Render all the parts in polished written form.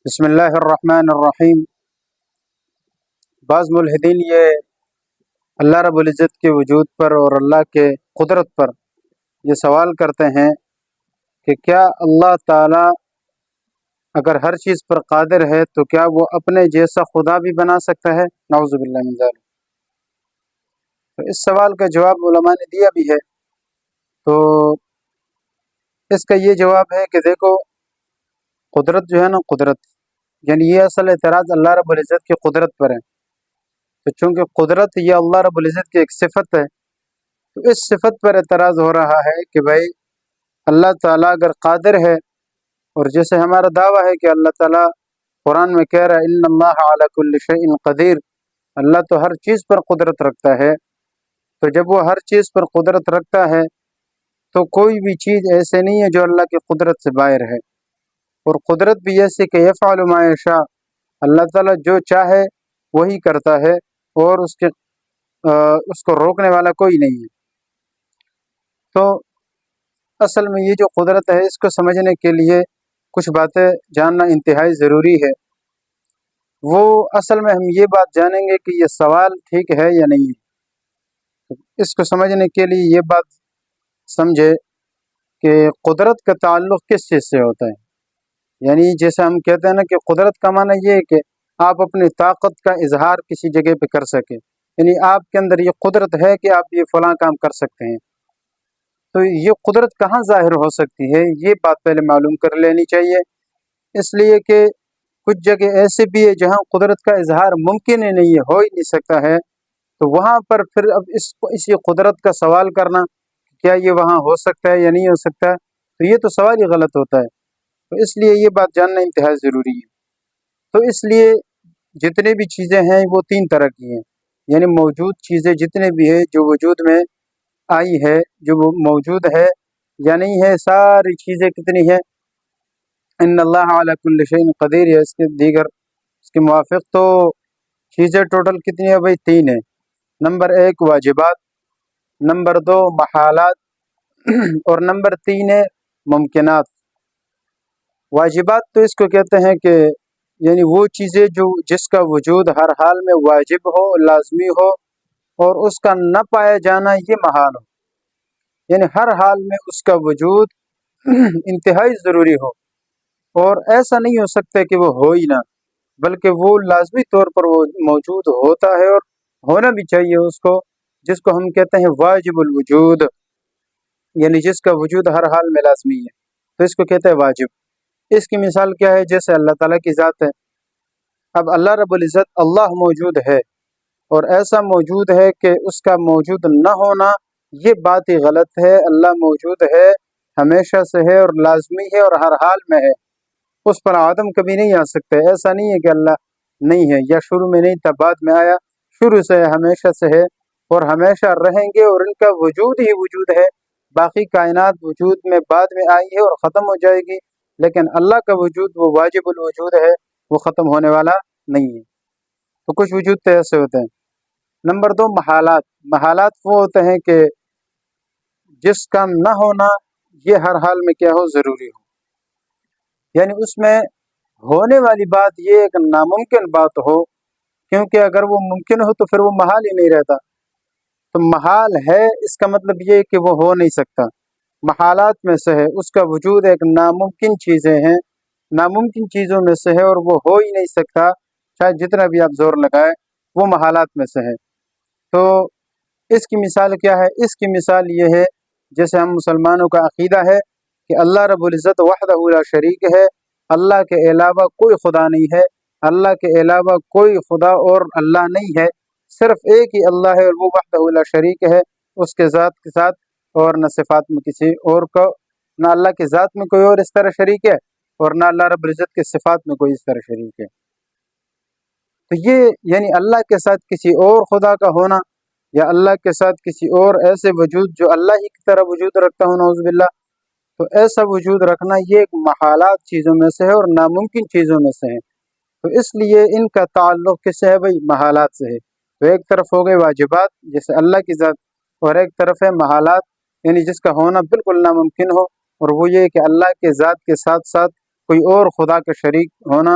بسم اللہ الرحمن الرحیم۔ بعض ملحدین یہ اللہ رب العزت کے وجود پر اور اللہ کے قدرت پر یہ سوال کرتے ہیں کہ کیا اللہ تعالیٰ اگر ہر چیز پر قادر ہے تو کیا وہ اپنے جیسا خدا بھی بنا سکتا ہے؟ نعوذ باللہ من ذالک۔ تو اس سوال کا جواب علماء نے دیا بھی ہے۔ تو اس کا یہ جواب ہے کہ دیکھو، قدرت جو ہے نا، قدرت یعنی یہ اصل اعتراض اللہ رب العزت کی قدرت پر ہے۔ تو چونکہ قدرت یہ اللہ رب العزت کی ایک صفت ہے، تو اس صفت پر اعتراض ہو رہا ہے کہ بھائی اللہ تعالیٰ اگر قادر ہے، اور جیسے ہمارا دعویٰ ہے کہ اللہ تعالیٰ قرآن میں کہہ رہا ہے ان اللہ علی کل شیء قدیر، اللہ تو ہر چیز پر قدرت رکھتا ہے۔ تو جب وہ ہر چیز پر قدرت رکھتا ہے تو کوئی بھی چیز ایسے نہیں ہے جو اللہ کی قدرت سے باہر ہے، اور قدرت بھی ایسے کہ یفعل ما یشاء، اللہ تعالیٰ جو چاہے وہی کرتا ہے، اور اس کو روکنے والا کوئی نہیں ہے۔ تو اصل میں یہ جو قدرت ہے، اس کو سمجھنے کے لیے کچھ باتیں جاننا انتہائی ضروری ہے۔ وہ اصل میں ہم یہ بات جانیں گے کہ یہ سوال ٹھیک ہے یا نہیں ہے۔ اس کو سمجھنے کے لیے یہ بات سمجھے کہ قدرت کا تعلق کس چیز سے ہوتا ہے۔ یعنی جیسے ہم کہتے ہیں نا کہ قدرت کا معنی یہ ہے کہ آپ اپنی طاقت کا اظہار کسی جگہ پہ کر سکیں، یعنی آپ کے اندر یہ قدرت ہے کہ آپ یہ فلاں کام کر سکتے ہیں۔ تو یہ قدرت کہاں ظاہر ہو سکتی ہے، یہ بات پہلے معلوم کر لینی چاہیے، اس لیے کہ کچھ جگہ ایسے بھی ہے جہاں قدرت کا اظہار ممکن ہی نہیں ہے، ہو ہی نہیں سکتا ہے۔ تو وہاں پر پھر اب اسی قدرت کا سوال کرنا کیا یہ وہاں ہو سکتا ہے یا نہیں ہو سکتا، تو یہ تو سوال ہی غلط ہوتا ہے۔ تو اس لیے یہ بات جاننا انتہائی ضروری ہے۔ تو اس لیے جتنے بھی چیزیں ہیں وہ تین طرح کی ہیں، یعنی موجود چیزیں جتنے بھی ہیں جو وجود میں آئی ہے، جو وہ موجود ہے یا نہیں ہے، ساری چیزیں کتنی ہیں، ان اللہ علی کل شیء قدیر ہے، اس کے دیگر اس کے موافق تو چیزیں ٹوٹل کتنی ہیں بھائی؟ تین ہیں۔ نمبر ایک واجبات، نمبر دو محالات، اور نمبر تین ہے ممکنات۔ واجبات تو اس کو کہتے ہیں کہ یعنی وہ چیزیں جو جس کا وجود ہر حال میں واجب ہو، لازمی ہو، اور اس کا نہ پایا جانا یہ محال ہو، یعنی ہر حال میں اس کا وجود انتہائی ضروری ہو، اور ایسا نہیں ہو سکتا کہ وہ ہو ہی نہ، بلکہ وہ لازمی طور پر وہ موجود ہوتا ہے اور ہونا بھی چاہیے اس کو، جس کو ہم کہتے ہیں واجب الوجود، یعنی جس کا وجود ہر حال میں لازمی ہے، تو اس کو کہتے ہیں واجب۔ اس کی مثال کیا ہے؟ جیسے اللہ تعالیٰ کی ذات ہے۔ اب اللہ رب العزت اللہ موجود ہے، اور ایسا موجود ہے کہ اس کا موجود نہ ہونا یہ بات ہی غلط ہے۔ اللہ موجود ہے، ہمیشہ سے ہے اور لازمی ہے اور ہر حال میں ہے، اس پر عدم کبھی نہیں آ سکتے۔ ایسا نہیں ہے کہ اللہ نہیں ہے، یا شروع میں نہیں تھا بعد میں آیا، شروع سے ہے، ہمیشہ سے ہے اور ہمیشہ رہیں گے، اور ان کا وجود ہی وجود ہے۔ باقی کائنات وجود میں بعد میں آئی ہے اور ختم ہو جائے گی، لیکن اللہ کا وجود وہ واجب الوجود ہے، وہ ختم ہونے والا نہیں ہے۔ تو کچھ وجود تو ایسے ہوتے ہیں۔ نمبر دو محالات۔ محالات وہ ہوتے ہیں کہ جس کا نہ ہونا یہ ہر حال میں کیا ہو، ضروری ہو، یعنی اس میں ہونے والی بات یہ ایک ناممکن بات ہو، کیونکہ اگر وہ ممکن ہو تو پھر وہ محال ہی نہیں رہتا۔ تو محال ہے اس کا مطلب یہ کہ وہ ہو نہیں سکتا، محالات میں سے ہے، اس کا وجود ایک ناممکن چیزیں ہیں، ناممکن چیزوں میں سے ہے، اور وہ ہو ہی نہیں سکتا، چاہے جتنا بھی آپ زور لگائے، وہ محالات میں سے ہے۔ تو اس کی مثال کیا ہے؟ اس کی مثال یہ ہے جیسے ہم مسلمانوں کا عقیدہ ہے کہ اللہ رب العزت وحدہ لا شریک ہے، اللہ کے علاوہ کوئی خدا نہیں ہے، اللہ کے علاوہ کوئی خدا اور اللہ نہیں ہے، صرف ایک ہی اللہ ہے، اور وہ وحدہ لا شریک ہے، اس کے ذات کے ساتھ اور نہ صفات میں کسی اور کو، نہ اللہ کی ذات میں کوئی اور اس طرح شریک ہے، اور نہ اللہ رب العزت کے صفات میں کوئی اس طرح شریک ہے۔ تو یہ یعنی اللہ کے ساتھ کسی اور خدا کا ہونا، یا اللہ کے ساتھ کسی اور ایسے وجود جو اللہ ہی کی طرح وجود رکھتا ہو، نعوذ باللہ، تو ایسا وجود رکھنا یہ ایک محالات چیزوں میں سے ہے اور ناممکن چیزوں میں سے ہے۔ تو اس لیے ان کا تعلق کس سے ہے بھائی؟ محالات سے ہے۔ تو ایک طرف ہو گئے واجبات جیسے اللہ کی ذات، اور ایک طرف ہے محالات، یعنی جس کا ہونا بالکل ناممکن ہو، اور وہ یہ کہ اللہ کے ذات کے ساتھ ساتھ کوئی اور خدا کا شریک ہونا،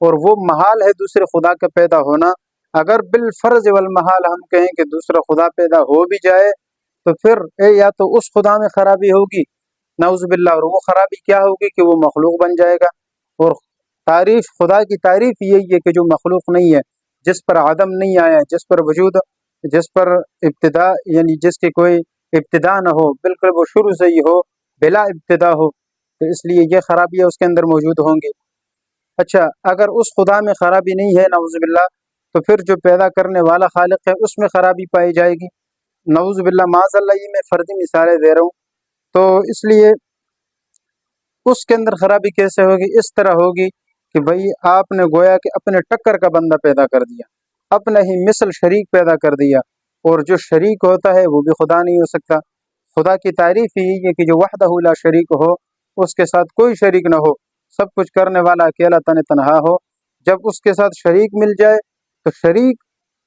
اور وہ محال ہے دوسرے خدا کا پیدا ہونا. اگر بالفرض والمحال ہم کہیں کہ دوسرا خدا پیدا ہو بھی جائے تو پھر یا تو اس خدا میں خرابی ہوگی نعوذ باللہ، اور وہ خرابی کیا ہوگی کہ وہ مخلوق بن جائے گا. اور تعریف خدا کی تعریف یہی ہے کہ جو مخلوق نہیں ہے، جس پر عدم نہیں آیا، جس پر وجود، جس پر ابتدا یعنی جس کی کوئی ابتدا نہ ہو، بالکل وہ شروع سے ہی ہو، بلا ابتدا ہو، تو اس لیے یہ خرابیاں اس کے اندر موجود ہوں گی. اچھا، اگر اس خدا میں خرابی نہیں ہے نعوذ باللہ، تو پھر جو پیدا کرنے والا خالق ہے اس میں خرابی پائی جائے گی نعوذ باللہ معاذ اللہ. یہ میں فردی مثالیں دے رہا ہوں. تو اس لیے اس کے اندر خرابی کیسے ہوگی؟ اس طرح ہوگی کہ بھئی آپ نے گویا کہ اپنے ٹکر کا بندہ پیدا کر دیا، اپنا ہی مثل شریک پیدا کر دیا، اور جو شریک ہوتا ہے وہ بھی خدا نہیں ہو سکتا. خدا کی تعریف ہی ہے کہ جو وحدہ لا شریک ہو، اس کے ساتھ کوئی شریک نہ ہو، سب کچھ کرنے والا اکیلا تنہا ہو. جب اس کے ساتھ شریک مل جائے تو شریک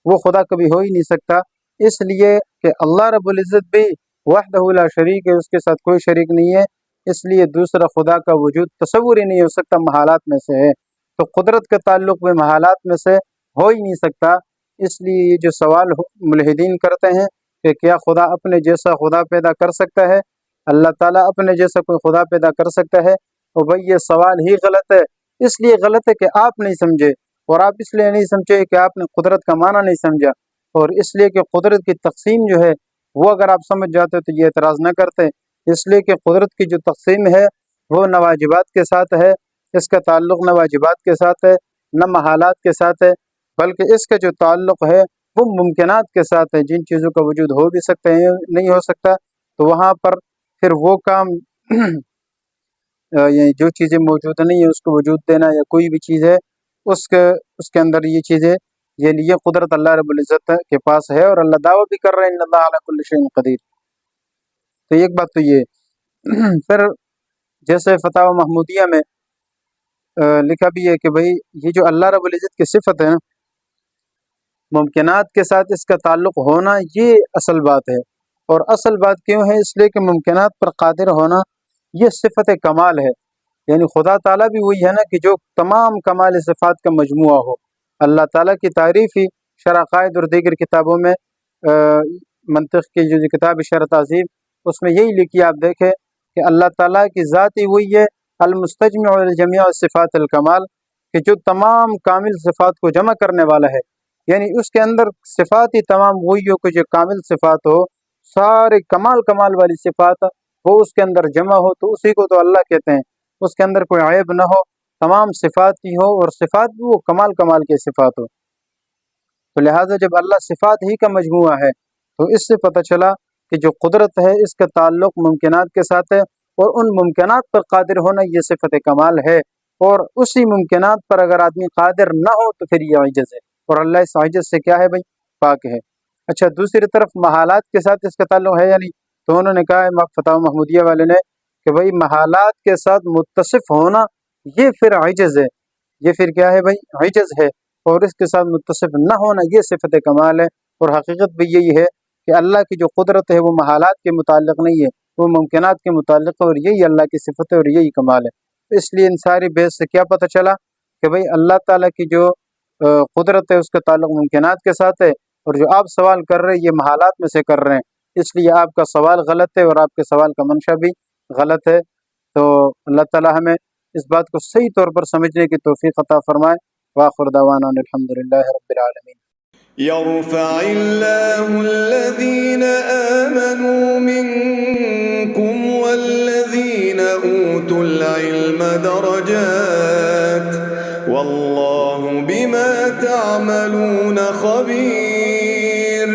وہ خدا کبھی ہو ہی نہیں سکتا. اس لیے کہ اللہ رب العزت بھی وحدہ لا شریک ہے، اس کے ساتھ کوئی شریک نہیں ہے، اس لیے دوسرا خدا کا وجود تصور ہی نہیں ہو سکتا، محالات میں سے ہے. تو قدرت کا تعلق بھی محالات میں سے ہو ہی نہیں سکتا. اس لیے یہ جو سوال ملحدین کرتے ہیں کہ کیا خدا اپنے جیسا خدا پیدا کر سکتا ہے، اللہ تعالیٰ اپنے جیسا کوئی خدا پیدا کر سکتا ہے، تو بھائی یہ سوال ہی غلط ہے. اس لیے غلط ہے کہ آپ نہیں سمجھے، اور آپ اس لیے نہیں سمجھے کہ آپ نے قدرت کا معنی نہیں سمجھا، اور اس لیے کہ قدرت کی تقسیم جو ہے وہ اگر آپ سمجھ جاتے تو یہ اعتراض نہ کرتے. اس لیے کہ قدرت کی جو تقسیم ہے وہ نہ واجبات کے ساتھ ہے، اس کا تعلق نہ واجبات کے ساتھ ہے نہ محالات کے ساتھ ہے، بلکہ اس کا جو تعلق ہے وہ ممکنات کے ساتھ ہے. جن چیزوں کا وجود ہو بھی سکتے ہیں نہیں ہو سکتا، تو وہاں پر پھر وہ کام یعنی جو چیزیں موجود نہیں ہیں اس کو وجود دینا، یا کوئی بھی چیز ہے اس کے اندر یہ چیزیں، یعنی یہ قدرت اللہ رب العزت کے پاس ہے، اور اللہ دعویٰ بھی کر رہے ہیں ان اللہ علی کل شیء قدیر. تو ایک بات تو یہ. پھر جیسے فتاوی محمودیہ میں لکھا بھی ہے کہ بھئی یہ جو اللہ رب العزت کی صفت ہے ممکنات کے ساتھ اس کا تعلق ہونا، یہ اصل بات ہے. اور اصل بات کیوں ہے؟ اس لیے کہ ممکنات پر قادر ہونا یہ صفت کمال ہے. یعنی خدا تعالیٰ بھی وہی ہے نا کہ جو تمام کمال صفات کا مجموعہ ہو. اللہ تعالیٰ کی تعریف ہی شرح قائد اور دیگر کتابوں میں، منطق کی جو کتاب شرح تہذیب، اس میں یہی لکھی آپ دیکھیں کہ اللہ تعالیٰ کی ذات ہی وہی ہے المستجمع الجمیع صفات الکمال، کہ جو تمام کامل صفات کو جمع کرنے والا ہے. یعنی اس کے اندر صفات ہی تمام وہی ہو کہ جو کامل صفات ہو، سارے کمال والی صفات وہ اس کے اندر جمع ہو، تو اسی کو تو اللہ کہتے ہیں. اس کے اندر کوئی عیب نہ ہو، تمام صفات ہی ہو، اور صفات بھی وہ کمال کے صفات ہو. تو لہٰذا جب اللہ صفات ہی کا مجموعہ ہے تو اس سے پتہ چلا کہ جو قدرت ہے اس کا تعلق ممکنات کے ساتھ ہے، اور ان ممکنات پر قادر ہونا یہ صفت کمال ہے. اور اسی ممکنات پر اگر آدمی قادر نہ ہو تو پھر یہ عجز ہے، اور اللہ اس عجز سے کیا ہے بھائی؟ پاک ہے. اچھا، دوسری طرف محالات کے ساتھ اس کا تعلق ہے یا نہیں؟ تو انہوں نے کہا فتاوی محمودیہ والے نے کہ بھائی محالات کے ساتھ متصف ہونا یہ پھر عجز ہے، یہ پھر کیا ہے بھائی؟ عجز ہے. اور اس کے ساتھ متصف نہ ہونا یہ صفت کمال ہے. اور حقیقت بھی یہی ہے کہ اللہ کی جو قدرت ہے وہ محالات کے متعلق نہیں ہے، وہ ممکنات کے متعلق ہے، اور یہی اللہ کی صفت ہے اور یہی کمال ہے. اس لیے ان ساری بحث سے کیا پتہ چلا کہ بھئی اللہ تعالیٰ کی جو قدرت ہے اس کا تعلق ممکنات کے ساتھ ہے، اور جو آپ سوال کر رہے ہیں یہ محالات میں سے کر رہے ہیں، اس لیے آپ کا سوال غلط ہے اور آپ کے سوال کا منشا بھی غلط ہے. تو اللہ تعالیٰ ہمیں اس بات کو صحیح طور پر سمجھنے کی توفیق عطا فرمائے. وآخر دعوانا الحمد للہ رب العالمین. يرفع الله الذين آمنوا منكم والذين أوتوا العلم درجات والله بما تعملون خبير.